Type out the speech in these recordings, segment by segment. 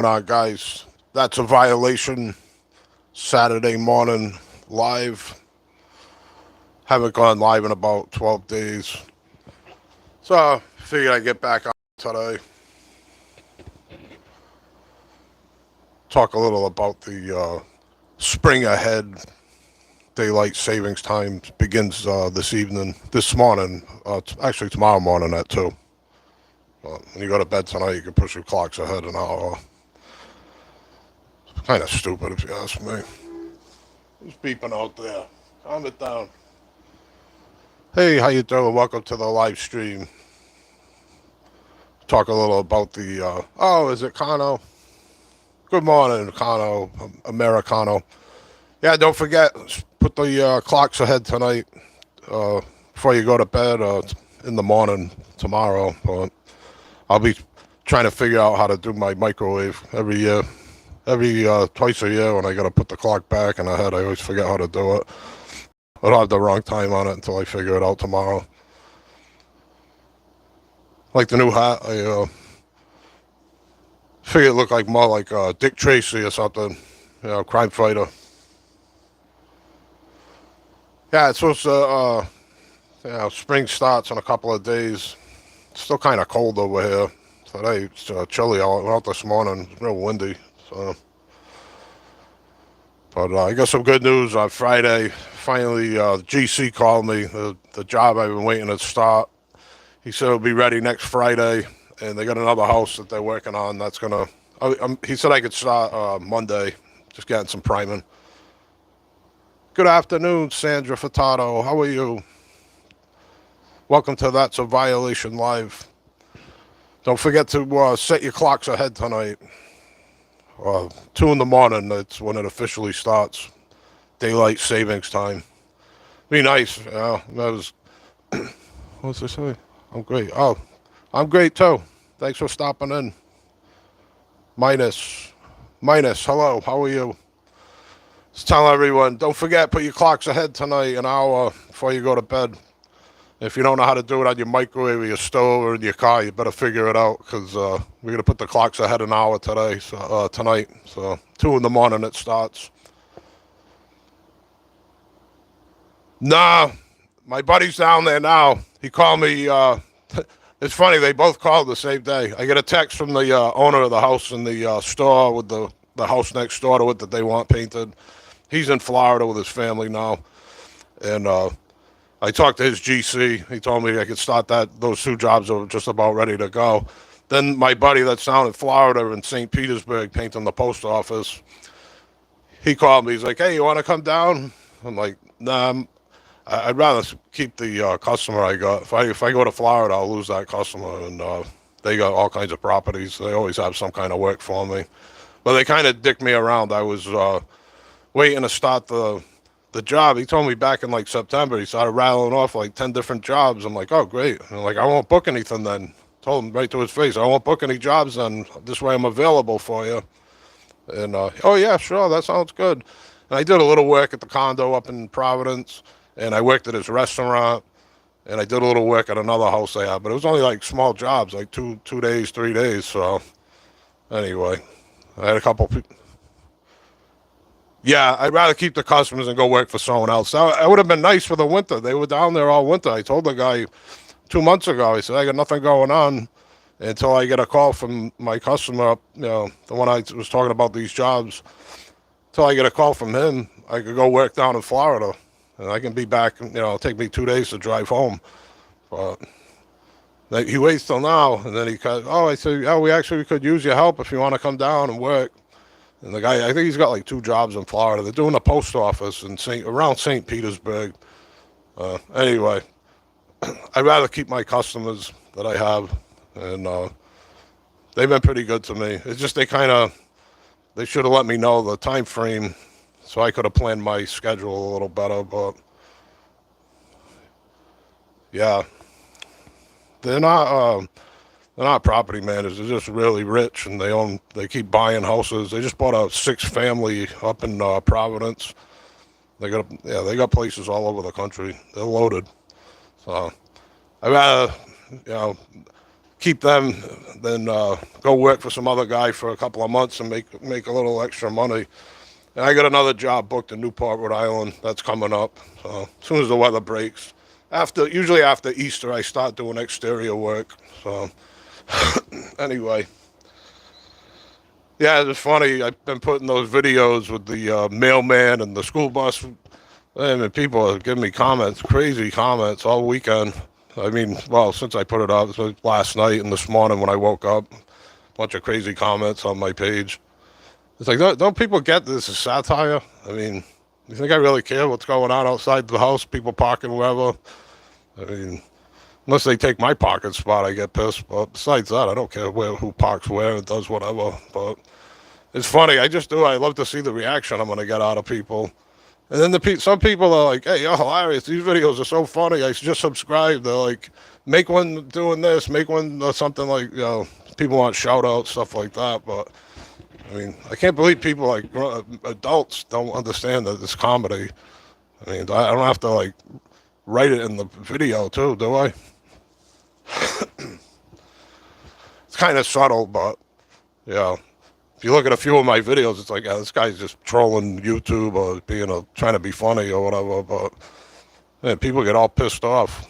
Guys? That's a violation. Saturday morning live. Haven't gone live in about 12 days. So, figured I'd get back on today. Talk a little about the spring ahead. Daylight savings time begins this morning. Actually, tomorrow morning at 2. When you go to bed tonight, you can push your clocks ahead an hour. Kind of stupid, if you ask me. Who's beeping out there? Calm it down. Hey, how you doing? Welcome to the live stream. Talk a little about the. Is it Kano? Good morning, Kano, Americano. Yeah, don't forget, put the clocks ahead tonight before you go to bed in the morning tomorrow. I'll be trying to figure out how to do my microwave every year. Twice a year when I got to put the clock back in ahead, I always forget how to do it. I'll have the wrong time on it until I figure it out tomorrow. Like the new hat, I figured it looked like more like Dick Tracy or something, crime fighter. Yeah, it's supposed to, spring starts in a couple of days. It's still kind of cold over here. Today it's chilly out this morning. It's real windy. So, but I got some good news on Friday. Finally, GC called me. The job I've been waiting to start. He said it'll be ready next Friday, and they got another house that they're working on. That's gonna. He said I could start Monday. Just getting some priming. Good afternoon, Sandra Furtado. How are you? Welcome to That's a Violation Live. Don't forget to set your clocks ahead tonight. 2 in the morning, that's when it officially starts. Daylight savings time. Be nice. That was. What's this say? I'm great. Oh, I'm great too. Thanks for stopping in. Minus. Hello, how are you? Just tell everyone, don't forget, put your clocks ahead tonight an hour before you go to bed. If you don't know how to do it on your microwave or your stove or in your car, you better figure it out because we're going to put the clocks ahead an hour tonight. So 2 in the morning it starts. Nah, my buddy's down there now. He called me. It's funny, they both called the same day. I get a text from the owner of the house in the store with the house next door to it that they want painted. He's in Florida with his family now. And I talked to his GC. He told me I could start those 2 jobs are just about ready to go. Then my buddy that's down in Florida in St. Petersburg painting the post office, he called me. He's like, hey, you want to come down? I'm like, nah, I'd rather keep the customer I got. If I go to Florida, I'll lose that customer. And they got all kinds of properties. They always have some kind of work for me. But they kind of dicked me around. I was waiting to start the job. He told me back in like September, he started rattling off like 10 different jobs. I'm like, oh, great. And I'm like, I won't book anything then. Told him right to his face, I won't book any jobs then. This way I'm available for you. And, oh, yeah, sure, that sounds good. And I did a little work at the condo up in Providence, and I worked at his restaurant, and I did a little work at another house they had. But it was only like small jobs, like 2 days, 3 days. So, anyway, I had a couple people. Yeah, I'd rather keep the customers and go work for someone else. That would have been nice for the winter. They were down there all winter. I told the guy 2 months ago, I said, I got nothing going on until I get a call from my customer, the one I was talking about these jobs. Until I get a call from him, I could go work down in Florida. And I can be back, it'll take me 2 days to drive home. But he waits till now, and then I said, we could use your help if you want to come down and work. And the guy, I think he's got like 2 jobs in Florida. They're doing a post office around St. Petersburg. Anyway, I'd rather keep my customers that I have, and they've been pretty good to me. It's just they should have let me know the time frame so I could have planned my schedule a little better. But yeah, they're not. They're not property managers. They're just really rich, and they keep buying houses. They just bought a 6-family up in Providence. They got places all over the country. They're loaded. So I rather, keep them than go work for some other guy for a couple of months and make a little extra money. And I got another job booked in Newport, Rhode Island. That's coming up. So as soon as the weather breaks, usually after Easter, I start doing exterior work. So anyway, yeah, it's funny. I've been putting those videos with the mailman and the school bus. And people are giving me comments, crazy comments all weekend. I mean, well, since I put it up, so last night and this morning when I woke up, a bunch of crazy comments on my page. It's like, don't people get this as satire? I mean, you think I really care what's going on outside the house? People parking wherever. I mean, unless they take my parking spot, I get pissed. But besides that, I don't care who parks where and does whatever. But it's funny. I love to see the reaction I'm going to get out of people. And then some people are like, "Hey, you're hilarious. These videos are so funny. I just subscribed." They're like, "Make one doing this. Make one or something like People want shout outs, stuff like that. But I mean, I can't believe people like adults don't understand that it's comedy. I mean, I don't have to like write it in the video too, do I? It's kind of subtle, but yeah. If you look at a few of my videos, it's like, yeah, this guy's just trolling YouTube or trying to be funny or whatever. But man, people get all pissed off.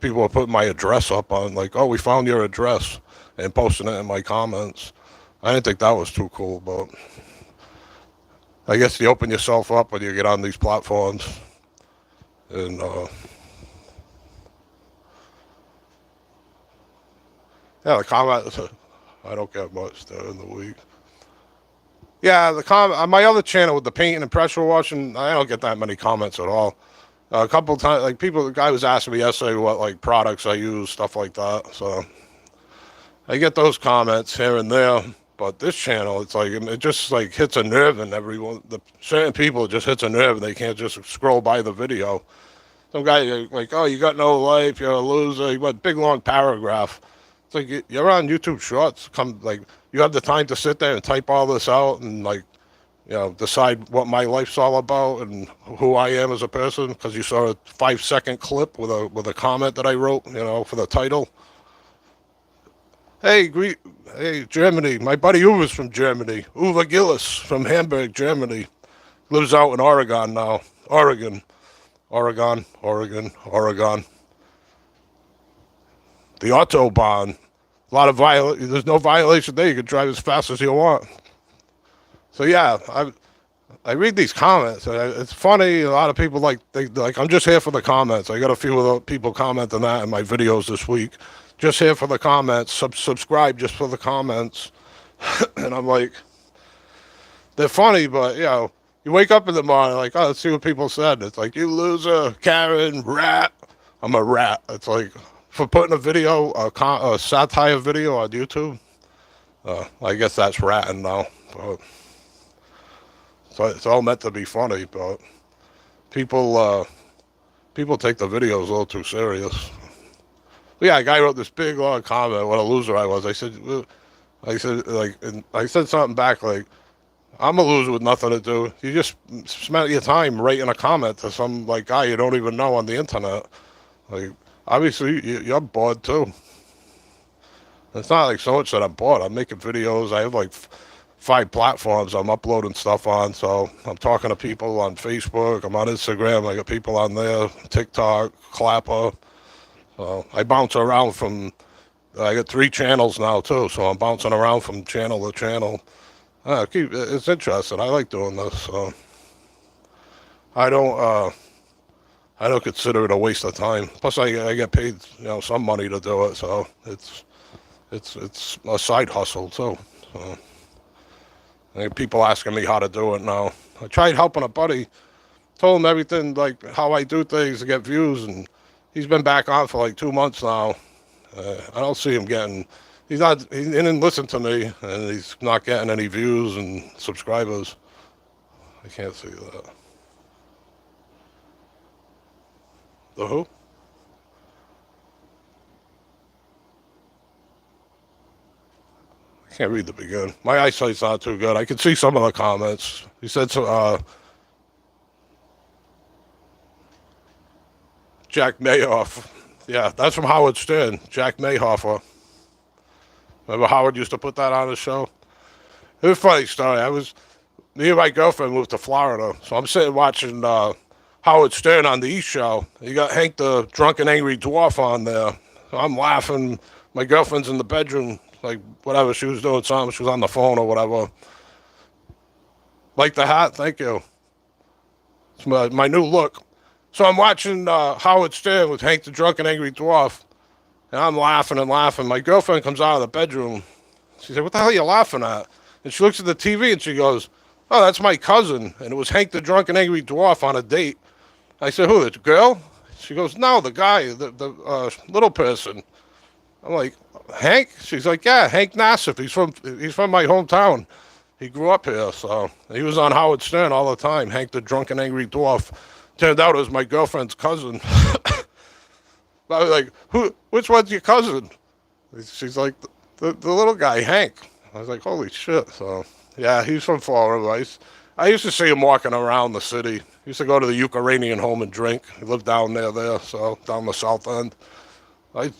People are putting my address up on like, "Oh, we found your address," and posting it in my comments. I didn't think that was too cool, but I guess you open yourself up when you get on these platforms. And yeah, the comments, I don't get much during the week. Yeah, on my other channel with the painting and pressure washing, I don't get that many comments at all. A couple of times, like the guy was asking me yesterday what like products I use, stuff like that. So I get those comments here and there. But this channel, it's like it just like hits a nerve in everyone. The certain people, it just hits a nerve, and they can't just scroll by the video. Some guy like, "Oh, you got no life, you're a loser." You went big long paragraph. It's like you're on YouTube Shorts. You have the time to sit there and type all this out and like, decide what my life's all about and who I am as a person because you saw a 5-second clip with a comment that I wrote, for the title. Hey, Germany. My buddy Uwe's from Germany. Uwe Gillis from Hamburg, Germany. Lives out in Oregon now. Oregon. The Autobahn. There's no violation there. You can drive as fast as you want. So yeah, I read these comments. It's funny. A lot of people I'm just here for the comments. I got a few of the people commenting that in my videos this week. Just here for the comments. Subscribe just for the comments. And I'm like, they're funny, but you wake up in the morning like, oh, let's see what people said. It's like, you loser, Karen, rat. I'm a rat. It's like, for putting a satire video on YouTube, I guess that's ratting now. But, so it's all meant to be funny, but people take the videos a little too serious. But yeah, a guy wrote this big long comment. What a loser I was. I said something back like, I'm a loser with nothing to do. You just spent your time writing a comment to some like guy you don't even know on the internet. Like, obviously you're bored too. It's not like so much that I'm bored. I'm making videos. I have like 5 platforms I'm uploading stuff on. So I'm talking to people on Facebook. I'm on Instagram. I got people on there. TikTok, Clapper. So I bounce around I got 3 channels now too. So I'm bouncing around from channel to channel. It's interesting. I like doing this. So I don't consider it a waste of time. Plus, I get paid, some money to do it. So it's a side hustle too. So I get people asking me how to do it now. I tried helping a buddy, told him everything like how I do things to get views, and he's been back on for like 2 months now. I don't see him getting. He didn't listen to me, and he's not getting any views and subscribers. I can't see that. The who? I can't read the beginning. My eyesight's not too good. I can see some of the comments. He said so. Jack Mayhoff. Yeah, that's from Howard Stern. Jack Mayhoffer. Remember Howard used to put that on his show? It was a funny story. Me and my girlfriend moved to Florida, so I'm sitting watching Howard Stern on the East Show. You got Hank the Drunk and Angry Dwarf on there. So I'm laughing. My girlfriend's in the bedroom, like whatever, she was doing something. She was on the phone or whatever. Like the hat? Thank you. It's my new look. So I'm watching Howard Stern with Hank the Drunk and Angry Dwarf, and I'm laughing and laughing. My girlfriend comes out of the bedroom. She said, "What the hell are you laughing at?" And she looks at the TV and she goes, "Oh, that's my cousin." And it was Hank the Drunk and Angry Dwarf on a date. I said, "Who, the girl?" She goes, "No, the guy, the little person." I'm like, "Hank?" She's like, "Yeah, Hank Nassif. He's from my hometown. He grew up here, so he was on Howard Stern all the time. Hank the Drunk and Angry Dwarf. Turned out it was my girlfriend's cousin." I was like, "Who? Which one's your cousin?" She's like, the little guy, Hank." I was like, "Holy shit!" So yeah, he's from Florida. I used to see him walking around the city. He used to go to the Ukrainian home and drink. He lived down there, so down the south end. I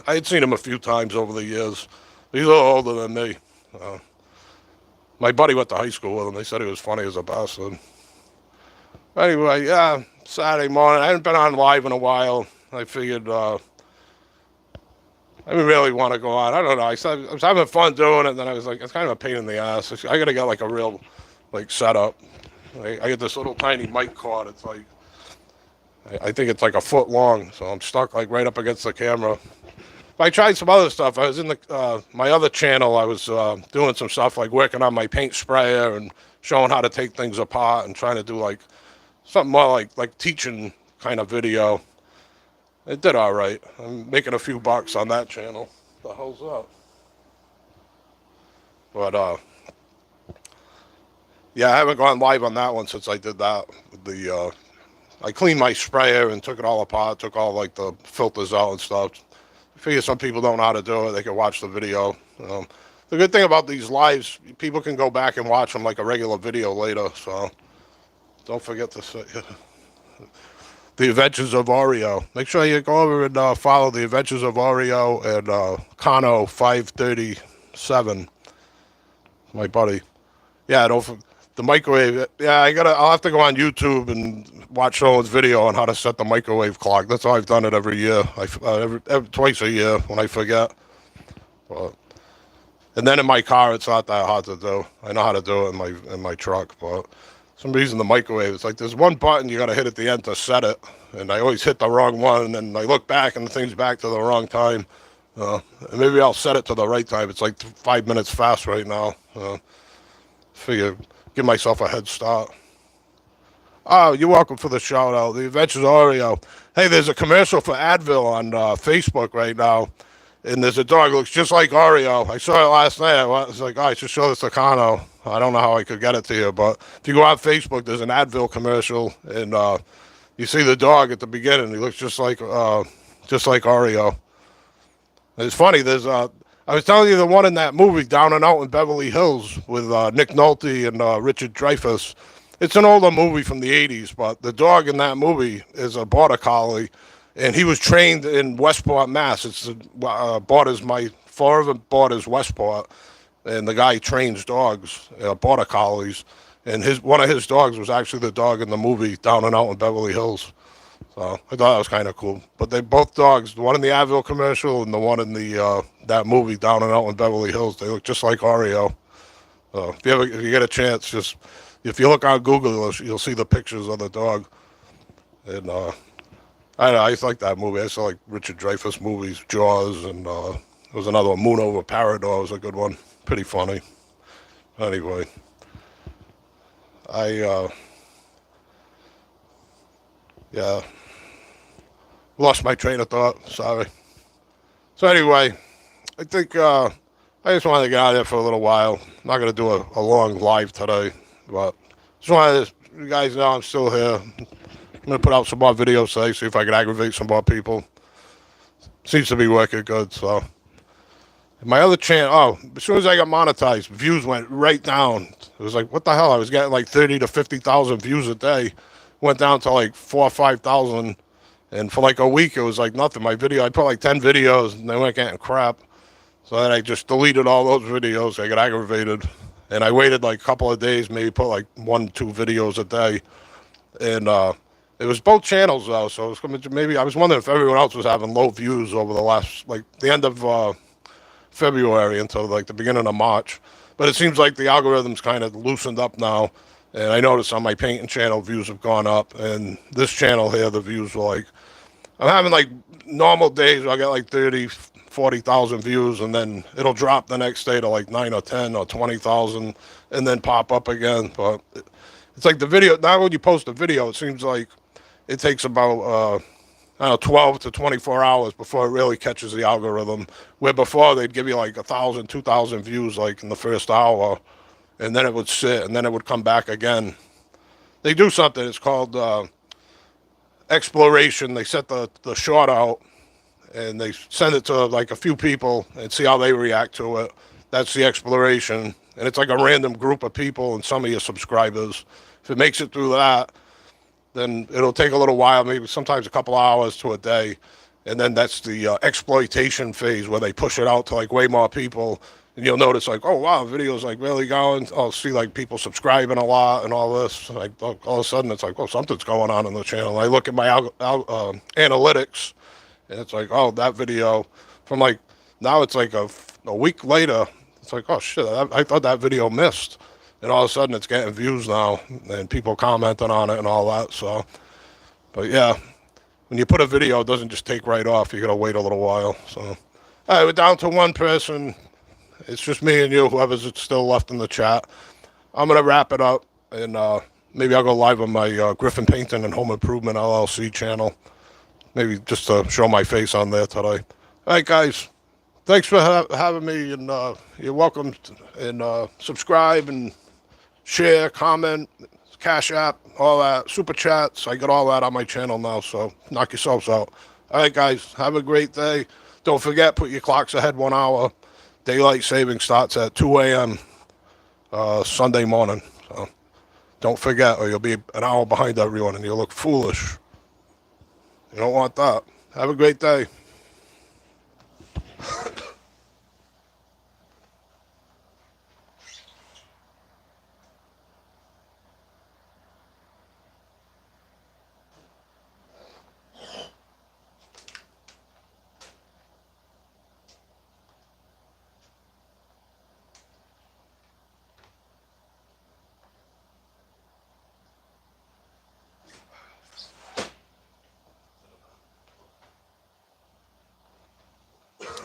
I had seen him a few times over the years. He's a little older than me. My buddy went to high school with him. They said he was funny as a bastard. Anyway, yeah, Saturday morning. I haven't been on live in a while. I figured I didn't really want to go on. I don't know. I was having fun doing it, and then I was like, it's kind of a pain in the ass. I got to get like a real setup. I get this little tiny mic cord. It's like, I think it's like a foot long, so I'm stuck like right up against the camera. I tried some other stuff. I was in my other channel. I was doing some stuff like working on my paint sprayer and showing how to take things apart and trying to do like something more like teaching kind of video. It did all right. I'm making a few bucks on that channel. What the hell's up? But yeah, I haven't gone live on that one since I did that. I cleaned my sprayer and took it all apart, took all like the filters out and stuff. I figure some people don't know how to do it. They can watch the video. The good thing about these lives, people can go back and watch them like a regular video later. So don't forget to say The Adventures of Oreo. Make sure you go over and follow The Adventures of Oreo and Kano 537. My buddy. Yeah, the microwave. Yeah, I'll have to go on YouTube and watch someone's video on how to set the microwave clock. That's how I've done it every year. Twice a year when I forget. And then in my car, it's not that hard to do. I know how to do it in my truck, but some reason the microwave, it's like there's one button you got to hit at the end to set it, and I always hit the wrong one, and then I look back and the thing's back to the wrong time. And maybe I'll set it to the right time. It's like 5 minutes fast right now. Figure, give myself a head start. Oh, you're welcome for the shout out. The Adventures of Oreo. Hey, there's a commercial for Advil on Facebook right now, and there's a dog that looks just like Oreo. I saw it last night. I was like, oh, I should show this to Kano. I don't know how I could get it to you, but if you go on Facebook, there's an Advil commercial, and you see the dog at the beginning. He looks just like Oreo. It's funny. I was telling you the one in that movie, Down and Out in Beverly Hills, with Nick Nolte and Richard Dreyfuss. It's an older movie from the 80s, but the dog in that movie is a border collie, and he was trained in Westport, Mass. It's Florida borders Westport, and the guy trains dogs, border collies, and one of his dogs was actually the dog in the movie Down and Out in Beverly Hills. So I thought that was kind of cool. But they both dogs, the one in the Advil commercial and the one in the that movie Down and Out in Beverly Hills, they look just like Oreo. So if you get a chance, if you look on Google, you'll see the pictures of the dog. And I don't know, I just like that movie. I saw like Richard Dreyfuss movies, Jaws, and there was another one, Moon Over Parador was a good one. Pretty funny. Anyway, yeah, lost my train of thought. Sorry. So anyway, I think I just wanted to get out of there for a little while. I'm not going to do a long live today, but just wanted to you guys know I'm still here. I'm going to put out some more videos today, see if I can aggravate some more people. Seems to be working good, so. My other channel, as soon as I got monetized, views went right down. It was like, what the hell? I was getting like 30 to 50,000 views a day. Went down to like 4,000 or 5,000. And for like a week, it was like nothing. I put like 10 videos, and they weren't getting crap. So then I just deleted all those videos. I got aggravated, and I waited like a couple of days, maybe put like 1, 2 videos a day, and it was both channels though. So it was coming to, maybe I was wondering if everyone else was having low views over the last like the end of February until like the beginning of March. But it seems like the algorithm's kind of loosened up now. And I noticed on my painting channel, views have gone up. And this channel here, the views were like, I'm having like normal days where I get like 30, 40,000 views. And then it'll drop the next day to like 9 or 10 or 20,000 and then pop up again. But it's like the video, now when you post a video, it seems like it takes about, I don't know, 12 to 24 hours before it really catches the algorithm. Where before they'd give you like 1,000, 2,000 views like in the first hour, and then it would sit, and then it would come back again. They do something. It's called exploration. They set the short out, and they send it to like a few people and see how they react to it. That's the exploration, and it's like a random group of people and some of your subscribers. If it makes it through that, then it'll take a little while, maybe sometimes a couple hours to a day. And then that's the exploitation phase where they push it out to like way more people. And you'll notice like, oh, wow, video's like really going. I'll see like people subscribing a lot and all this. Like all of a sudden it's like, oh, something's going on the channel. I look at my analytics and it's like, oh, that video from like, now it's like a week later. It's like, oh, shit, I thought that video missed. And all of a sudden it's getting views now and people commenting on it and all that. So, but yeah, when you put a video, it doesn't just take right off. You got to wait a little while. So, all right, we're down to one person. It's just me and you, whoever's still left in the chat. I'm going to wrap it up and maybe I'll go live on my Griffin Painting and Home Improvement LLC channel. Maybe just to show my face on there today. All right, guys. Thanks for having me, and you're welcome. And subscribe and share, comment, Cash App, all that, Super Chats. I got all that on my channel now, so knock yourselves out. All right, guys, have a great day. Don't forget, put your clocks ahead 1 hour. Daylight saving starts at 2 a.m. Sunday morning. So don't forget, or you'll be an hour behind everyone, and you'll look foolish. You don't want that. Have a great day.